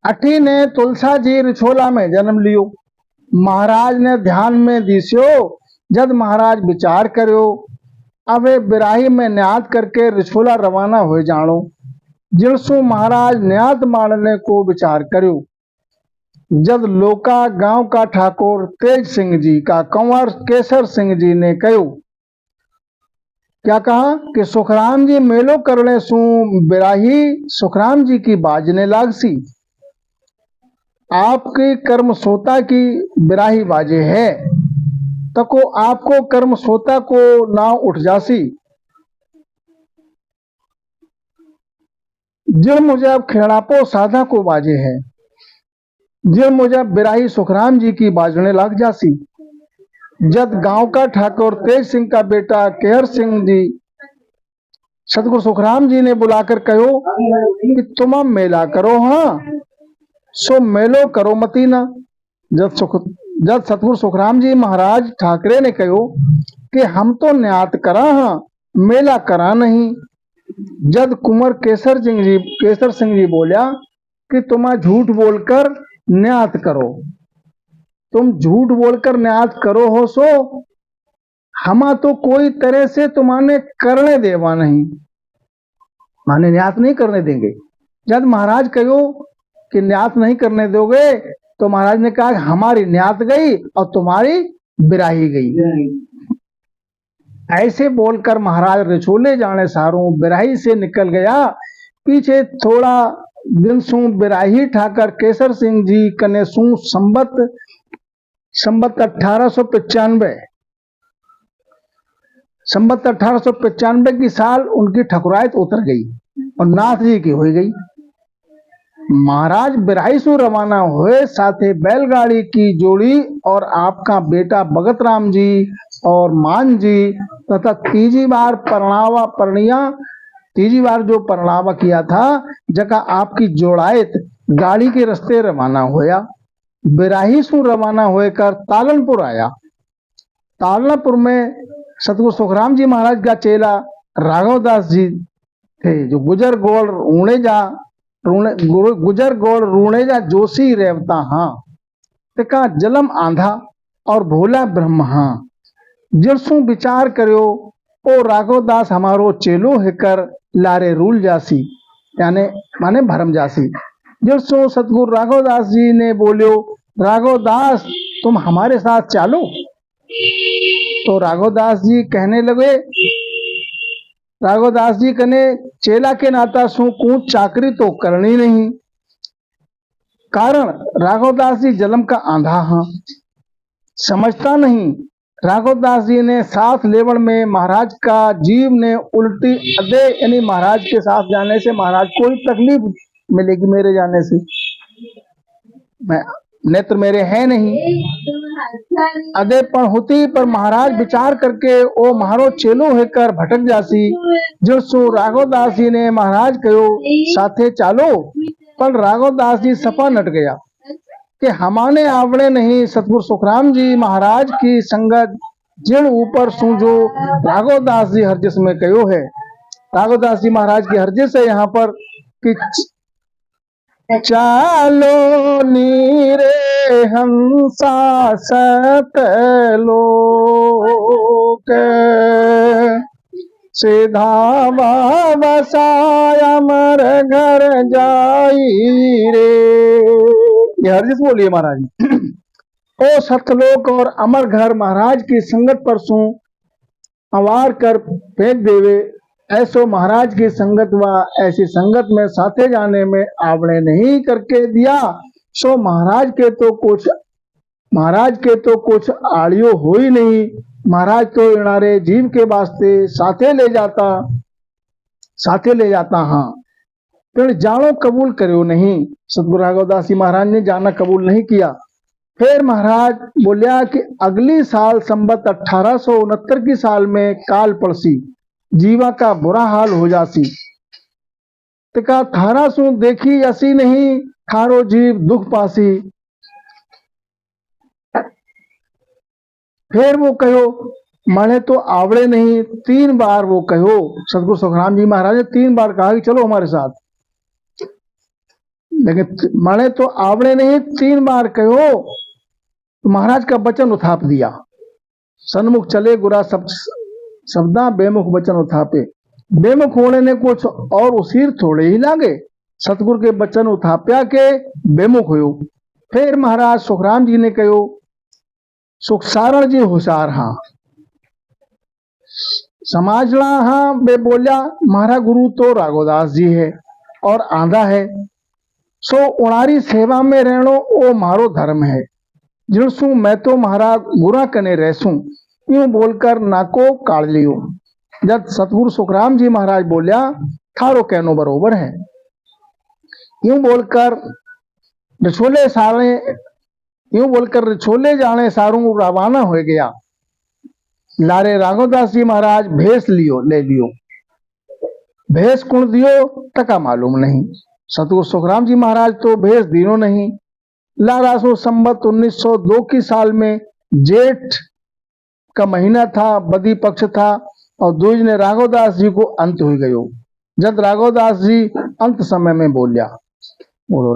अठी ने तुलसा जी रिछोला में जन्म लियो। महाराज ने ध्यान में दिस्यो, जद महाराज विचार करो, अब बिराही में न्यात करके रिछोला रवाना हो जानो। जिलसु महाराज न्यात मारने को विचार करो। जब लोका गांव का ठाकुर तेज सिंह जी का कंवर केसर सिंह जी ने कहो, क्या कहा कि सुखराम जी मेलो करने सु बिराही सुखराम जी की बाजने लागसी। आपकी कर्म सोता की बिराही बाजे है, तको आपको कर्म सोता को ना उठ जासी। जिल मुजब खेड़ापो साधा को बाजे है, जिल मुजब बिराही सुखराम जी की बाजने लाग जासी। जब गांव का ठाकुर तेज सिंह का बेटा केहर सिंह जी सतगुरु सुखराम जी ने बुलाकर कहो कि तुम मेला करो, हाँ सो मेलो करो मती ना। जब सतगुरु सुखराम जी महाराज ठाकरे ने कहो कि हम तो न्यात करा, हाँ मेला करा नहीं। जब कुंवर केसर सिंह जी बोलिया कि तुम झूठ बोलकर न्यात करो, तुम झूठ बोलकर न्यात करो हो, सो हमा तो कोई तरह से तुम्हारे करने देवा नहीं, माने न्यात नहीं करने देंगे। जब महाराज कहो कि न्यात नहीं करने दोगे, तो महाराज ने कहा हमारी न्यात गई और तुम्हारी बिराही गई। ऐसे बोलकर महाराज रिछोले जाने सारों बिराही से निकल गया। पीछे थोड़ा दिन सु बिराही ठाकर केसर सिंह जी कने सु संबत 1895 की साल उनकी ठकुरायत उतर गई और नाथ जी की हो गई। महाराज बिराही सु रवाना हुए, साथे बैलगाड़ी की जोड़ी और आपका बेटा भगत राम जी और मान जी तथा तीजी बार जो परणावा किया था, जगह आपकी जोड़ायत गाड़ी के रास्ते रवाना होया। बिराही सु रवाना होकर तालनपुर आया। तालनपुर में सतगुरु सुखराम जी महाराज का चेला राघवदास जी थे, जो गुजर गोड़ रूणेजा जोशी रेवता, हाँ तिका जलम आंधा और भोला ब्रह्म, हाँ जिरसु विचार करो ओ राघवदास हमारो चेलो हेकर लारे रूल जासी, यानी माने भरम जासी। जिरसु सतगुरु राघवदास जी ने बोलियो, राघवदास तुम हमारे साथ चालो। तो राघवदास जी कहने लगे, राघवदास जी कने चेला के नाता सु कूच चाकरी तो करनी नहीं। कारण राघवदास जी जलम का आंधा, हाँ समझता नहीं। राघवदास जी ने साथ लेवण में महाराज का जीव ने उल्टी अदे, यानी महाराज के साथ जाने से महाराज को ही तकलीफ मिलेगी, मेरे जाने से मैं नेत्र मेरे हैं नहीं अदे पण होती, पर महाराज विचार करके ओ महारो चेलो हेकर भटक जासी। जो सो राघवदास जी ने महाराज कहो साथे चालो, पर राघवदास जी सपा नट गया कि हमारे आवड़े नहीं। सतगुरु सुखराम जी महाराज की संगत जिन ऊपर सू जो राघवदास जी हरजिस में कहो है, राघवदास जी महाराज की हरजिस है यहाँ पर कि चालो नीरे हंसा सतलोक सीधा वसाया मर घर जाई रे। ये हरजिस बोलिए महाराज। ओ सतलोक और अमर घर महाराज की संगत पर सू अवार कर फेंक देवे, ऐसो महाराज की संगत व ऐसी संगत में साथे जाने में आवड़े नहीं करके दिया। सो महाराज के तो कुछ आड़ियो हो ही नहीं। महाराज तो इनारे जीव के वास्ते साथे ले जाता हाँ, फिर जानो कबूल करो नहीं। सतगुरु राघवदास जी महाराज ने जाना कबूल नहीं किया। फिर महाराज बोलिया कि अगली साल संबत 1869 की साल में काल पड़सी, जीवा का बुरा हाल हो जासी। तिका थारा सु देखी असी नहीं, थारो जीव दुख पासी। फिर वो कहो मने तो आवड़े नहीं। 3 बार वो कहो, सतगुरु सुखराम जी महाराज ने 3 बार कहा कि चलो हमारे साथ, लेकिन माने तो आवड़े नहीं 3 बार कहो तो महाराज का वचन उथाप दिया। सन्मुख चले गुरा सब शब्दा बेमुख वचन उथापे। बेमुख होने ने कुछ और उसीर थोड़े ही लागे। सतगुरु के वचन उथाप्या के बेमुख हो। फिर महाराज सुखराम जी ने कहो सुख सारण जी होशियार हाँ समाजला हाँ बे बोलिया महारा गुरु तो राघोदास जी है और आंधा है सो उणारी सेवा में रहनो ओ मारो धर्म है जिनसू मैं तो महाराज गुरा कने रहसूं यूं बोलकर नाको काट लियो। जब सतगुरु सुखराम जी महाराज बोलिया थारो कहनो बरोबर है। यूं बोलकर रिछोले जाने सारू रवाना हो गया। लारे राघवदास जी महाराज भेष ले लियो। भेष कुण दियो टका मालूम नहीं। सतगुरु सुखराम जी महाराज तो भेष दिनो नहीं। लारासो संबत 1902 की साल में जेठ का महीना था, बदी पक्ष था और दूज ने राघवदास जी को अंत हो गयो। जब राघवदास जी अंत समय में बोलिया बोलो।